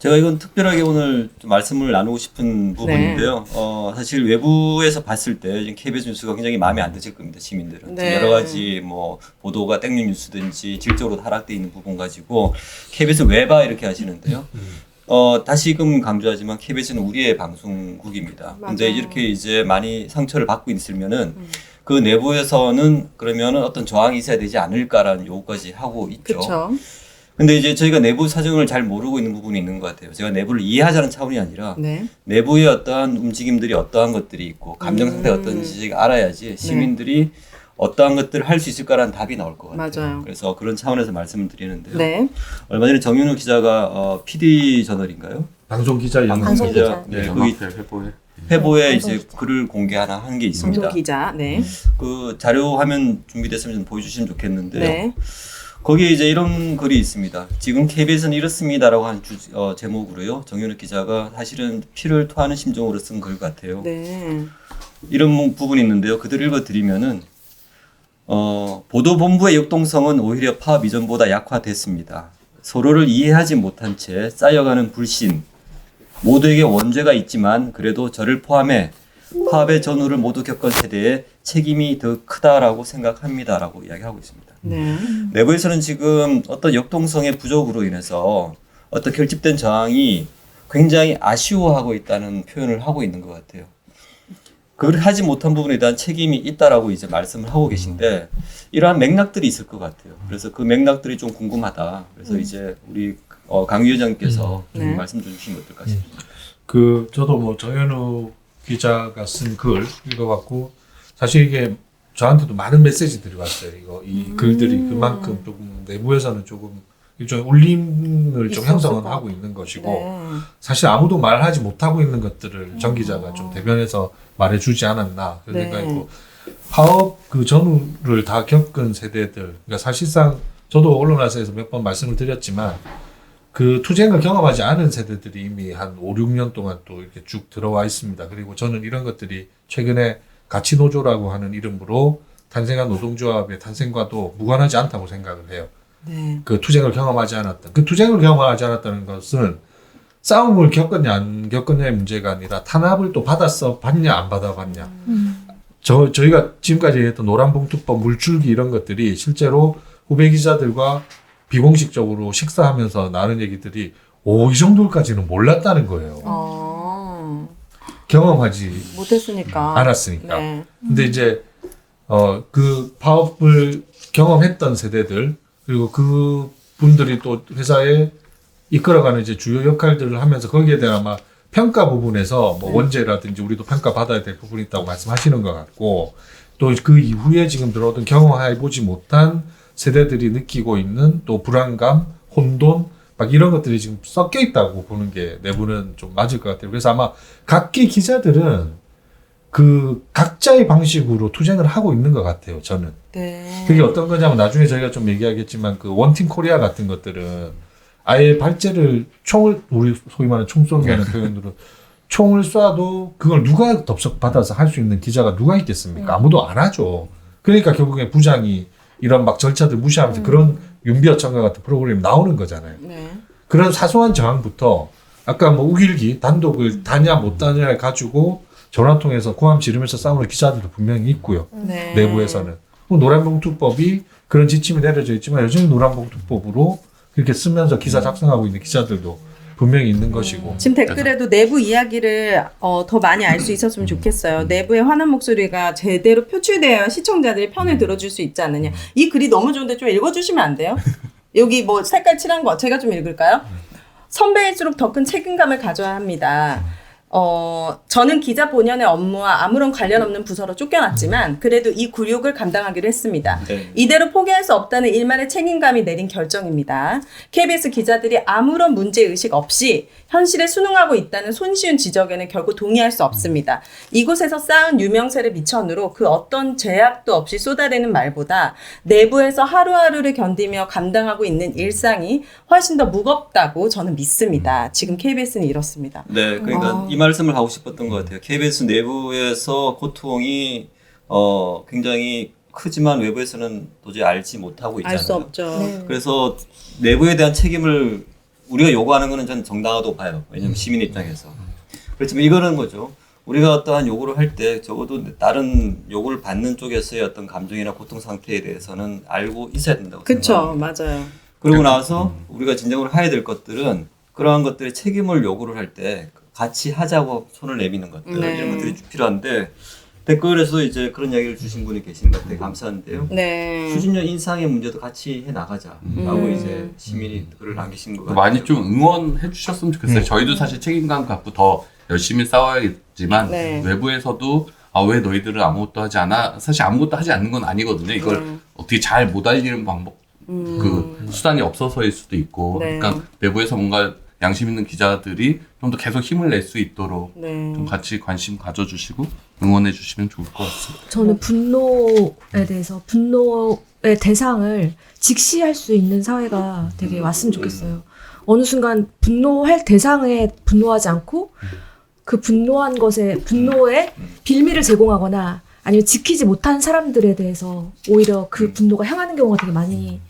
제가 이건 특별하게 오늘 좀 말씀을 나누고 싶은 부분인데요. 사실 외부에서 봤을 때 지금 KBS 뉴스가 굉장히 마음에 안 드실 겁니다, 시민들은. 네. 여러 가지 뭐 보도가 땡링 뉴스든지 질적으로 하락돼 있는 부분 가지고 KBS 왜 봐 이렇게 하시는데요. 다시금 강조하지만 KBS는 우리의 방송국입니다. 근데 맞아요. 이렇게 이제 많이 상처를 받고 있으면은 그 내부에서는 그러면은 어떤 저항이 있어야 되지 않을까라는 요구까지 하고 있죠. 그렇죠. 근데 이제 저희가 내부 사정을 잘 모르고 있는 부분이 있는 것 같아요. 제가 내부를 이해하자는 차원이 아니라 네. 내부의 어떠한 움직임들이 어떠한 것들이 있고 감정 상태가 어떤지 알아야지 시민들이 어떠한 것들을 할 수 있을까라는 답이 나올 것 같아요. 맞아요. 그래서 그런 차원에서 말씀을 드리는데요. 네. 얼마 전에 정윤우 기자가 PD 저널인가요? 방송기자 방송기자. 네, 연합회 그 회보에 회보에 이제 글을 공개 하나 한 게 있습니다. 방송 기자. 네. 그 자료 화면 준비됐으면 좀 보여주시면 좋겠는데요. 네. 거기에 이제 이런 글이 있습니다. 지금 KBS는 이렇습니다라고 한 제목으로요. 정윤욱 기자가 사실은 피를 토하는 심정으로 쓴 글 같아요. 네. 이런 부분이 있는데요. 그대로 읽어드리면은 보도본부의 역동성은 오히려 파업 이전보다 약화됐습니다. 서로를 이해하지 못한 채 쌓여가는 불신, 모두에게 원죄가 있지만 그래도 저를 포함해 파업의 전후를 모두 겪은 세대의 책임이 더 크다라고 생각합니다라고 이야기하고 있습니다. 네. 내부에서는 지금 어떤 역동성의 부족으로 인해서 어떤 결집된 저항이 굉장히 아쉬워하고 있다는 표현을 하고 있는 것 같아요. 그걸 하지 못한 부분에 대한 책임이 있다라고 이제 말씀을 하고 계신데 이러한 맥락들이 있을 것 같아요. 그래서 그 맥락들이 좀 궁금하다. 그래서 이제 우리 강 위원장께서 좀 네. 말씀 좀 주시면 어떨까 싶습니다. 저도 뭐 정현우 기자가 쓴 글 읽어봤고 사실 이게 저한테도 많은 메시지들이 왔어요. 이 글들이 그만큼 조금 내부에서는 조금 일종의 울림을 좀 있었을 형성은 것 하고 있는 것이고 네. 사실 아무도 말하지 못하고 있는 것들을 정 기자가 좀 대변해서 말해주지 않았나 그런 네. 생각이고 파업 그 전후를 다 겪은 세대들 그러니까 사실상 저도 언론화에서 몇 번 말씀을 드렸지만 그 투쟁을 경험하지 않은 세대들이 이미 한 5, 6년 동안 또 이렇게 쭉 들어와 있습니다. 그리고 저는 이런 것들이 최근에 가치노조라고 하는 이름으로 탄생한 노동조합의 탄생과도 무관하지 않다고 생각을 해요. 네. 그 투쟁을 경험하지 않았다. 그 투쟁을 경험하지 않았다는 것은 싸움을 겪었냐 안 겪었냐의 문제가 아니라 탄압을 또 받냐 안 받아봤냐. 저희가 지금까지 했던 노란봉투법, 물줄기 이런 것들이 실제로 후배 기자들과 비공식적으로 식사하면서 나눈 얘기들이 이 정도까지는 몰랐다는 거예요. 경험하지 못했으니까. 않았으니까. 네. 근데 이제 그 파업을 경험했던 세대들 그리고 그 분들이 또 회사에 이끌어가는 이제 주요 역할들을 하면서 거기에 대한 아마 평가 부분에서 뭐 원죄라든지 우리도 평가 받아야 될 부분이 있다고 말씀하시는 것 같고 또 그 이후에 지금 들어오던 경험해보지 못한 세대들이 느끼고 있는 또 불안감, 혼돈 막 이런 것들이 지금 섞여 있다고 보는 게 내부는 좀 맞을 것 같아요. 그래서 아마 각기 기자들은 그 각자의 방식으로 투쟁을 하고 있는 것 같아요. 저는. 네. 그게 어떤 거냐면 나중에 저희가 좀 얘기하겠지만 그 원팀 코리아 같은 것들은 아예 발제를 우리 소위 말하는 총 쏜다는 표현으로 총을 쏴도 그걸 누가 덥석 받아서 할 수 있는 기자가 누가 있겠습니까? 아무도 안 하죠. 그러니까 결국에 부장이 이런 막 절차들 무시하면서 그런 윤비어천가 같은 프로그램이 나오는 거잖아요. 네. 그런 사소한 저항부터 아까 뭐 우길기 단독을 다냐 못 다냐를 가지고 전화 통해서 고함 지르면서 싸우는 기자들도 분명히 있고요. 네. 내부에서는. 노란봉투법이 그런 지침이 내려져 있지만 여전히 노란봉투법으로 그렇게 쓰면서 기사 작성하고 있는 기자들도 분명히 있는 것이고. 지금 댓글에도 내부 이야기를 더 많이 알 수 있었으면 좋겠어요. 내부의 화난 목소리가 제대로 표출되어야 시청자들이 편을 들어줄 수 있지 않느냐. 이 글이 너무 좋은데 좀 읽어주시면 안 돼요? 여기 뭐 색깔 칠한 거 제가 좀 읽을까요? 선배일수록 더 큰 책임감을 가져야 합니다. 저는 기자 본연의 업무와 아무런 관련 없는 부서로 쫓겨났지만 그래도 이 굴욕을 감당하기로 했습니다. 네. 이대로 포기할 수 없다는 일말의 책임감이 내린 결정입니다. KBS 기자들이 아무런 문제의식 없이 현실에 순응하고 있다는 손쉬운 지적에는 결코 동의할 수 없습니다. 이곳에서 쌓은 유명세를 미천으로 그 어떤 제약도 없이 쏟아내는 말보다 내부에서 하루하루를 견디며 감당하고 있는 일상이 훨씬 더 무겁다고 저는 믿습니다. 지금 KBS는 이렇습니다. 네, 그러니까 이 말씀을 하고 싶었던 것 같아요. KBS 내부에서 고통이 굉장히 크지만 외부에서는 도저히 알지 못하고 있잖아요. 알 수 없죠. 그래서 내부에 대한 책임을 우리가 요구하는 거는 전 정당하다고 봐요. 왜냐면 시민 입장에서. 그렇지만 이거는 뭐죠? 우리가 어떠한 요구를 할 때 적어도 다른 요구를 받는 쪽에서의 어떤 감정이나 고통 상태에 대해서는 알고 있어야 된다고 그쵸, 생각합니다. 맞아요. 그러고 나서 우리가 진정으로 해야 될 것들은 그러한 것들의 책임을 요구를 할 때 같이 하자고 손을 내미는 것들 네. 이런 것들이 필요한데 댓글에서 이제 그런 이야기를 주신 분이 계신 것 같아요. 감사한데요. 네. 추진력 인상의 문제도 같이 해 나가자라고 이제 시민이 글을 남기신 것 같아요. 많이 좀 응원해 주셨으면 좋겠어요. 저희도 사실 책임감 갖고 더 열심히 싸워야겠지만 네. 외부에서도 왜 너희들은 아무것도 하지 않아? 사실 아무것도 하지 않는 건 아니거든요. 이걸 어떻게 잘 못 알리는 방법 그 수단이 없어서일 수도 있고 네. 그러니까 내부에서 뭔가 양심 있는 기자들이 좀 더 계속 힘을 낼 수 있도록 네. 좀 같이 관심 가져주시고 응원해 주시면 좋을 것 같습니다. 저는 분노에 대해서 분노의 대상을 직시할 수 있는 사회가 되게 왔으면 좋겠어요. 어느 순간 분노할 대상에 분노하지 않고 그 분노한 것에 분노에 빌미를 제공하거나 아니면 지키지 못한 사람들에 대해서 오히려 그 분노가 향하는 경우가 되게 많이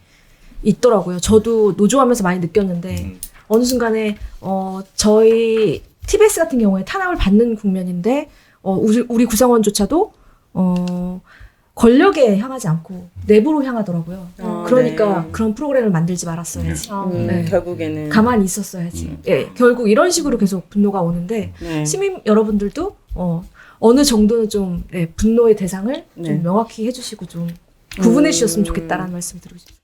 있더라고요. 저도 노조하면서 많이 느꼈는데 어느 순간에 저희 TBS 같은 경우에 탄압을 받는 국면인데 우리 구성원조차도 권력에 향하지 않고 내부로 향하더라고요. 그러니까 네. 그런 프로그램을 만들지 말았어야지. 네. 결국에는 가만히 있었어야지. 예, 결국 이런 식으로 계속 분노가 오는데 네. 시민 여러분들도 어느 정도는 좀 분노의 대상을 네. 좀 명확히 해주시고 좀 구분해 주셨으면 좋겠다라는 말씀 드리고 싶습니다.